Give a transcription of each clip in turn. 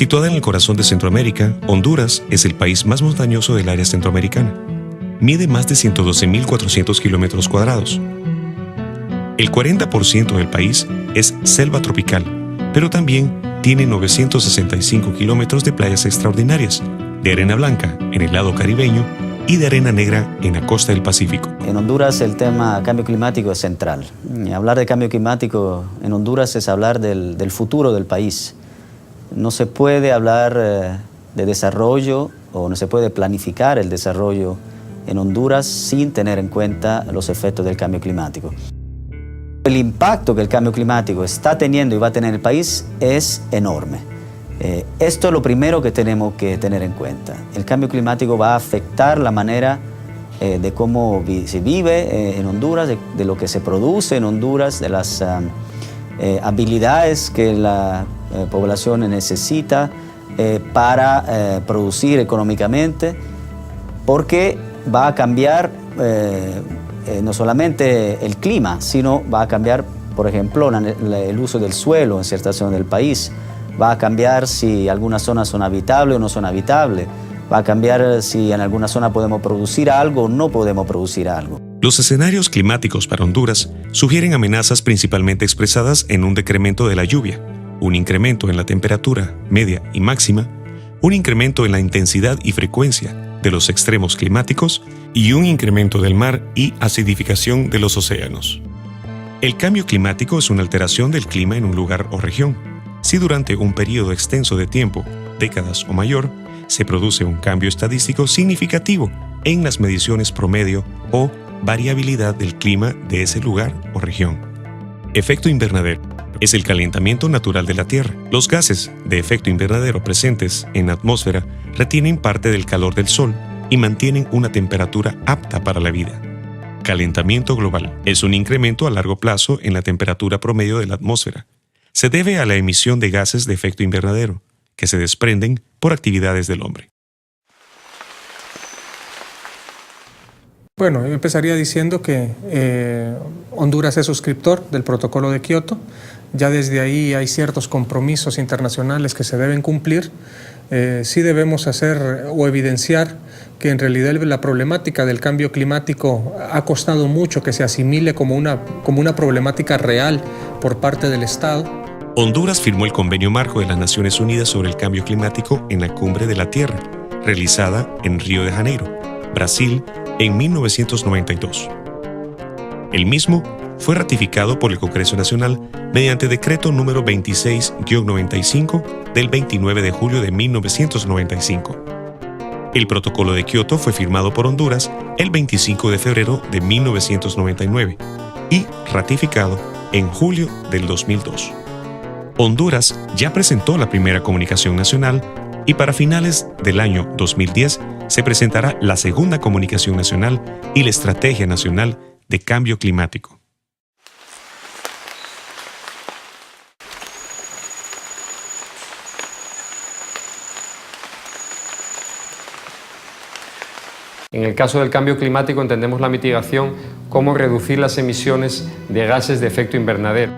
Situada en el corazón de Centroamérica, Honduras es el país más montañoso del área centroamericana. Mide más de 112.400 kilómetros cuadrados. El 40% del país es selva tropical, pero también tiene 965 kilómetros de playas extraordinarias, de arena blanca en el lado caribeño y de arena negra en la costa del Pacífico. En Honduras el tema cambio climático es central. Hablar de cambio climático en Honduras es hablar del futuro del país. No se puede hablar de desarrollo o no se puede planificar el desarrollo en Honduras sin tener en cuenta los efectos del cambio climático. El impacto que el cambio climático está teniendo y va a tener en el país es enorme. Esto es lo primero que tenemos que tener en cuenta. El cambio climático va a afectar la manera de cómo se vive en Honduras, de lo que se produce en Honduras, de las habilidades que la población necesita para producir económicamente, porque va a cambiar no solamente el clima, sino va a cambiar, por ejemplo, el uso del suelo en ciertas zonas del país. Va a cambiar si algunas zonas son habitables o no son habitables. Va a cambiar si en alguna zona podemos producir algo o no podemos producir algo. Los escenarios climáticos para Honduras sugieren amenazas principalmente expresadas en un decremento de la lluvia, un incremento en la temperatura media y máxima, un incremento en la intensidad y frecuencia de los extremos climáticos y un incremento del mar y acidificación de los océanos. El cambio climático es una alteración del clima en un lugar o región. Si durante un periodo extenso de tiempo, décadas o mayor, se produce un cambio estadístico significativo en las mediciones promedio o variabilidad del clima de ese lugar o región. Efecto invernadero es el calentamiento natural de la Tierra. Los gases de efecto invernadero presentes en la atmósfera retienen parte del calor del Sol y mantienen una temperatura apta para la vida. Calentamiento global es un incremento a largo plazo en la temperatura promedio de la atmósfera. Se debe a la emisión de gases de efecto invernadero, que se desprenden por actividades del hombre. Bueno, yo empezaría diciendo que Honduras es suscriptor del Protocolo de Kioto. Ya desde ahí hay ciertos compromisos internacionales que se deben cumplir. Sí debemos hacer o evidenciar que en realidad la problemática del cambio climático ha costado mucho que se asimile como una problemática real por parte del Estado. Honduras firmó el Convenio Marco de las Naciones Unidas sobre el Cambio Climático en la Cumbre de la Tierra, realizada en Río de Janeiro, Brasil, en 1992. El mismo fue ratificado por el Congreso Nacional mediante decreto número 26-95 del 29 de julio de 1995. El Protocolo de Kioto fue firmado por Honduras el 25 de febrero de 1999 y ratificado en julio del 2002. Honduras ya presentó la primera comunicación nacional y para finales del año 2010 se presentará la segunda comunicación nacional y la Estrategia Nacional de Cambio Climático. En el caso del cambio climático entendemos la mitigación como reducir las emisiones de gases de efecto invernadero.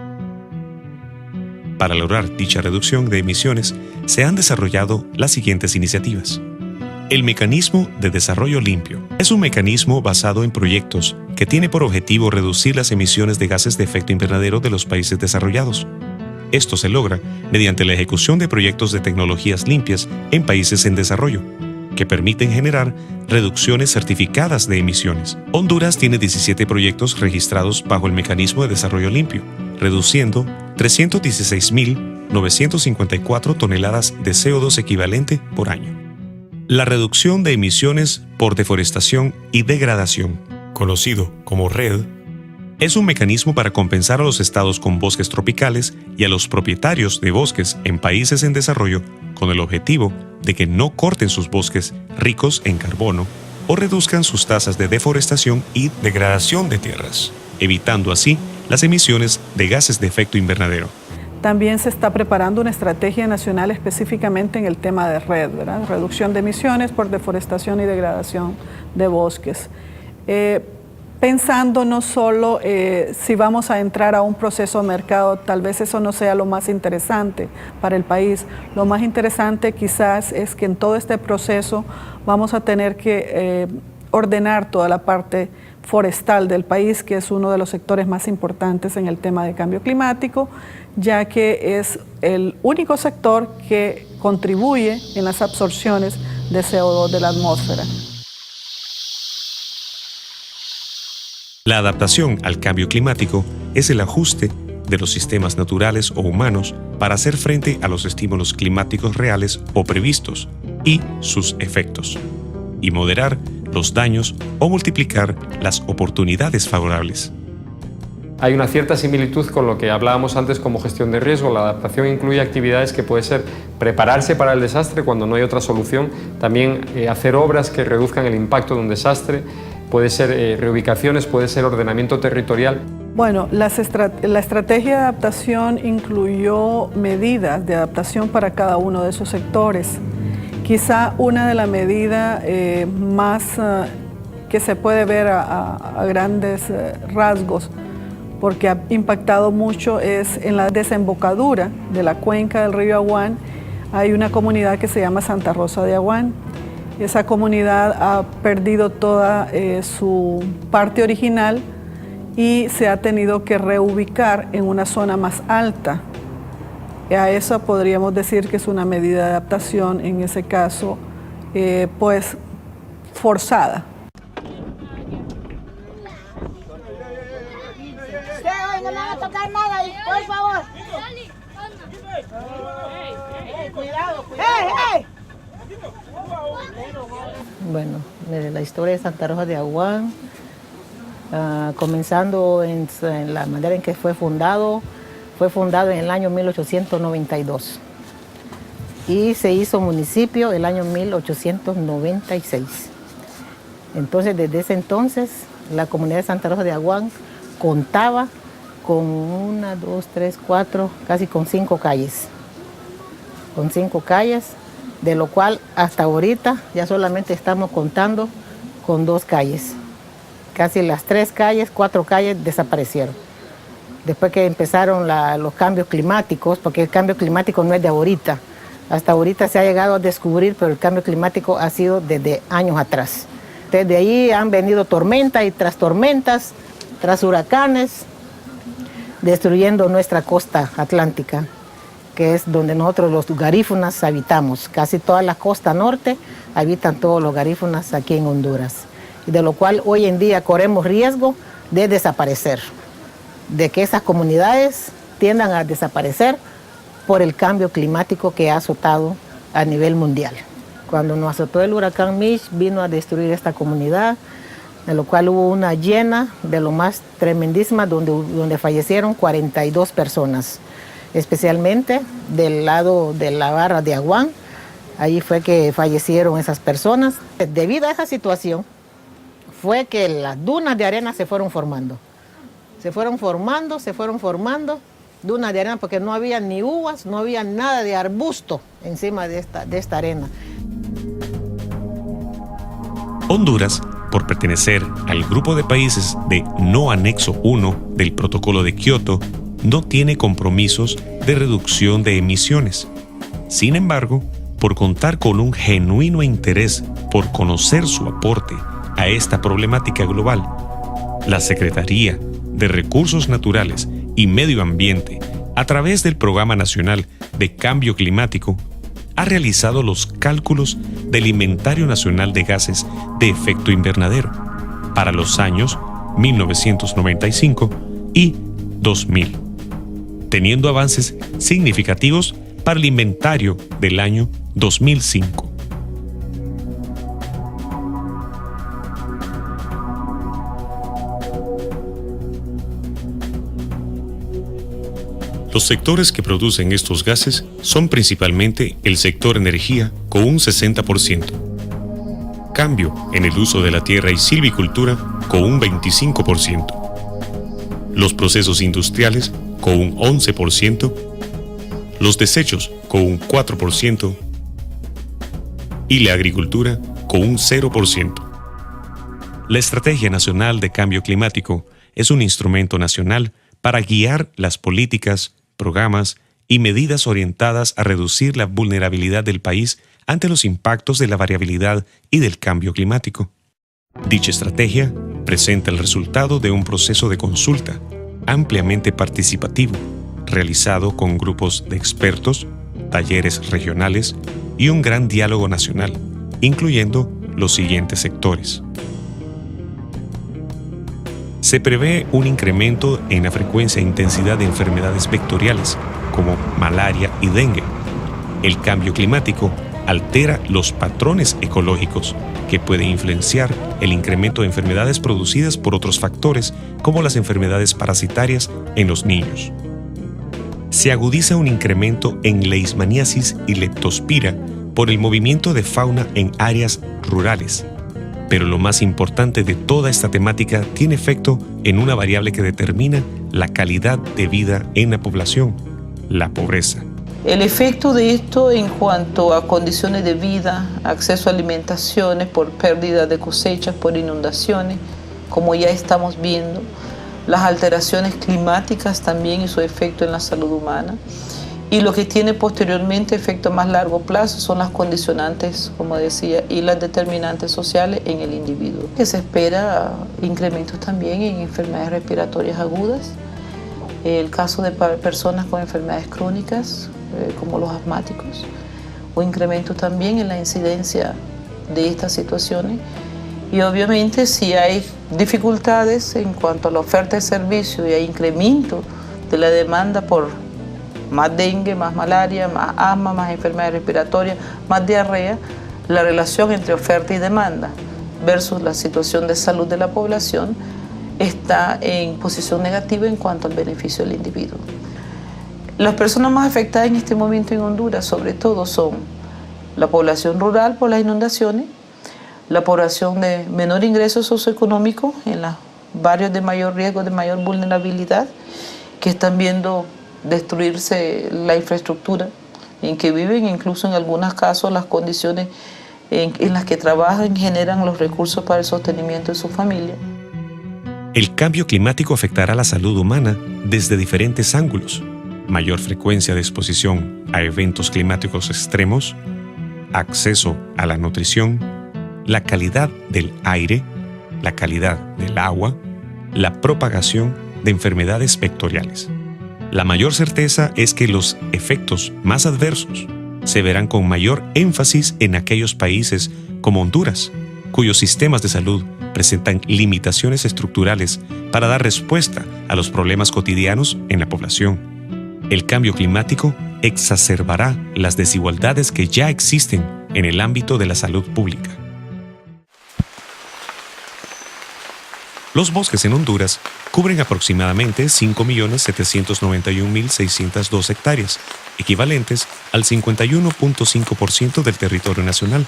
Para lograr dicha reducción de emisiones, se han desarrollado las siguientes iniciativas. El Mecanismo de Desarrollo Limpio es un mecanismo basado en proyectos que tiene por objetivo reducir las emisiones de gases de efecto invernadero de los países desarrollados. Esto se logra mediante la ejecución de proyectos de tecnologías limpias en países en desarrollo, que permiten generar reducciones certificadas de emisiones. Honduras tiene 17 proyectos registrados bajo el Mecanismo de Desarrollo Limpio, reduciendo 316.954 toneladas de CO2 equivalente por año. La reducción de emisiones por deforestación y degradación, conocido como REDD, es un mecanismo para compensar a los estados con bosques tropicales y a los propietarios de bosques en países en desarrollo con el objetivo de que no corten sus bosques ricos en carbono o reduzcan sus tasas de deforestación y degradación de tierras, evitando así las emisiones de gases de efecto invernadero. También se está preparando una estrategia nacional específicamente en el tema de REDD, ¿verdad? Reducción de emisiones por deforestación y degradación de bosques. pensando no solo si vamos a entrar a un proceso de mercado, tal vez eso no sea lo más interesante para el país. Lo más interesante quizás es que en todo este proceso vamos a tener que ordenar toda la parte forestal del país, que es uno de los sectores más importantes en el tema de cambio climático, ya que es el único sector que contribuye en las absorciones de CO2 de la atmósfera. La adaptación al cambio climático es el ajuste de los sistemas naturales o humanos para hacer frente a los estímulos climáticos reales o previstos y sus efectos, y moderar los daños o multiplicar las oportunidades favorables. Hay una cierta similitud con lo que hablábamos antes como gestión de riesgo. La adaptación incluye actividades que puede ser prepararse para el desastre cuando no hay otra solución, también hacer obras que reduzcan el impacto de un desastre, puede ser reubicaciones, puede ser ordenamiento territorial. Bueno, la estrategia de adaptación incluyó medidas de adaptación para cada uno de esos sectores. Quizá una de las medidas más que se puede ver a grandes rasgos, porque ha impactado mucho, es en la desembocadura de la cuenca del río Aguán. Hay una comunidad que se llama Santa Rosa de Aguán. Esa comunidad ha perdido toda su parte original y se ha tenido que reubicar en una zona más alta. A eso podríamos decir que es una medida de adaptación, en ese caso, pues forzada. No me van a tocar nada ahí, por favor. Cuidado, cuidado. Bueno, de la historia de Santa Rosa de Aguán, comenzando en la manera en que fue fundado en el año 1892 y se hizo municipio el año 1896. Entonces, desde ese entonces, la comunidad de Santa Rosa de Aguán contaba con 1, 2, 3, 4, casi con 5 calles. Con 5 calles, de lo cual hasta ahorita ya solamente estamos contando con 2 calles. Casi las 3 calles, 4 calles desaparecieron. Después que empezaron los cambios climáticos, porque el cambio climático no es de ahorita. Hasta ahorita se ha llegado a descubrir, pero el cambio climático ha sido desde años atrás. Desde ahí han venido tormentas y tras huracanes, destruyendo nuestra costa atlántica, que es donde nosotros los garífunas habitamos. Casi toda la costa norte habitan todos los garífunas aquí en Honduras, y de lo cual hoy en día corremos riesgo de desaparecer, de que esas comunidades tiendan a desaparecer por el cambio climático que ha azotado a nivel mundial. Cuando nos azotó el huracán Mitch, vino a destruir esta comunidad, de lo cual hubo una llena de lo más tremendísima, donde fallecieron 42 personas, especialmente del lado de la barra de Aguán. Allí fue que fallecieron esas personas. Debido a esa situación, fue que las dunas de arena se fueron formando. Se fueron formando dunas de arena, porque no había ni uvas, no había nada de arbusto encima de esta arena. Honduras, por pertenecer al grupo de países de no anexo 1 del Protocolo de Kioto, no tiene compromisos de reducción de emisiones. Sin embargo, por contar con un genuino interés por conocer su aporte a esta problemática global, la Secretaría de Recursos Naturales y Medio Ambiente, a través del Programa Nacional de Cambio Climático, ha realizado los cálculos del Inventario Nacional de Gases de Efecto Invernadero para los años 1995 y 2000, teniendo avances significativos para el inventario del año 2005. Los sectores que producen estos gases son principalmente el sector energía con un 60%, cambio en el uso de la tierra y silvicultura con un 25%, los procesos industriales con un 11%, los desechos con un 4% y la agricultura con un 0%. La Estrategia Nacional de Cambio Climático es un instrumento nacional para guiar las políticas, programas y medidas orientadas a reducir la vulnerabilidad del país ante los impactos de la variabilidad y del cambio climático. Dicha estrategia presenta el resultado de un proceso de consulta ampliamente participativo, realizado con grupos de expertos, talleres regionales y un gran diálogo nacional, incluyendo los siguientes sectores. Se prevé un incremento en la frecuencia e intensidad de enfermedades vectoriales, como malaria y dengue. El cambio climático altera los patrones ecológicos, que puede influenciar el incremento de enfermedades producidas por otros factores, como las enfermedades parasitarias en los niños. Se agudiza un incremento en leishmaniasis y leptospira por el movimiento de fauna en áreas rurales. Pero lo más importante de toda esta temática tiene efecto en una variable que determina la calidad de vida en la población: la pobreza. El efecto de esto en cuanto a condiciones de vida, acceso a alimentaciones por pérdida de cosechas, por inundaciones, como ya estamos viendo, las alteraciones climáticas también y su efecto en la salud humana. Y lo que tiene posteriormente efecto a más largo plazo son las condicionantes, como decía, y las determinantes sociales en el individuo. Que se espera incrementos también en enfermedades respiratorias agudas, el caso de personas con enfermedades crónicas, como los asmáticos, o incremento también en la incidencia de estas situaciones. Y obviamente si hay dificultades en cuanto a la oferta de servicio y hay incremento de la demanda por más dengue, más malaria, más asma, más enfermedades respiratorias, más diarrea, la relación entre oferta y demanda versus la situación de salud de la población está en posición negativa en cuanto al beneficio del individuo. Las personas más afectadas en este momento en Honduras, sobre todo, son la población rural por las inundaciones, la población de menor ingreso socioeconómico en los barrios de mayor riesgo, de mayor vulnerabilidad, que están viendo destruirse la infraestructura en que viven, incluso en algunos casos las condiciones en las que trabajan generan los recursos para el sostenimiento de su familia. El cambio climático afectará la salud humana desde diferentes ángulos: mayor frecuencia de exposición a eventos climáticos extremos, acceso a la nutrición, la calidad del aire, la calidad del agua, la propagación de enfermedades vectoriales. La mayor certeza es que los efectos más adversos se verán con mayor énfasis en aquellos países como Honduras, cuyos sistemas de salud presentan limitaciones estructurales para dar respuesta a los problemas cotidianos en la población. El cambio climático exacerbará las desigualdades que ya existen en el ámbito de la salud pública. Los bosques en Honduras cubren aproximadamente 5.791.602 hectáreas, equivalentes al 51.5% del territorio nacional.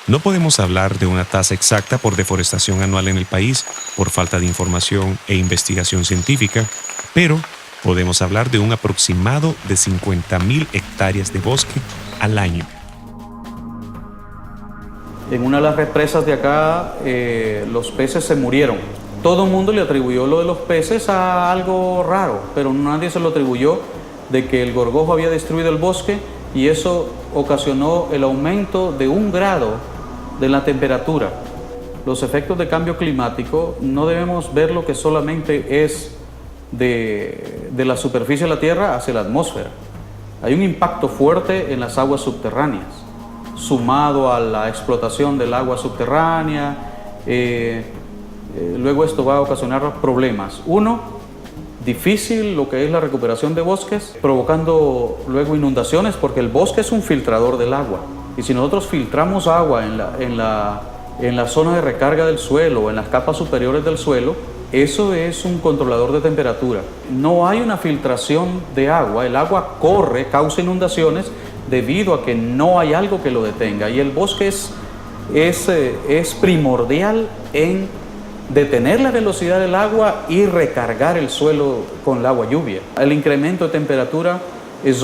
No podemos hablar de una tasa exacta por deforestación anual en el país por falta de información e investigación científica, pero podemos hablar de un aproximado de 50.000 hectáreas de bosque al año. En una de las represas de acá, los peces se murieron. Todo el mundo le atribuyó lo de los peces a algo raro, pero nadie se lo atribuyó de que el gorgojo había destruido el bosque y eso ocasionó el aumento de 1 grado de la temperatura. Los efectos de cambio climático no debemos ver lo que solamente es de la superficie de la Tierra hacia la atmósfera. Hay un impacto fuerte en las aguas subterráneas, sumado a la explotación del agua subterránea. Luego esto va a ocasionar problemas. Uno, difícil lo que es la recuperación de bosques, provocando luego inundaciones, porque el bosque es un filtrador del agua. Y si nosotros filtramos agua en la zona de recarga del suelo o en las capas superiores del suelo, eso es un controlador de temperatura. No hay una filtración de agua, el agua corre, causa inundaciones debido a que no hay algo que lo detenga. Y el bosque es primordial en detener la velocidad del agua y recargar el suelo con el agua lluvia. El incremento de temperatura es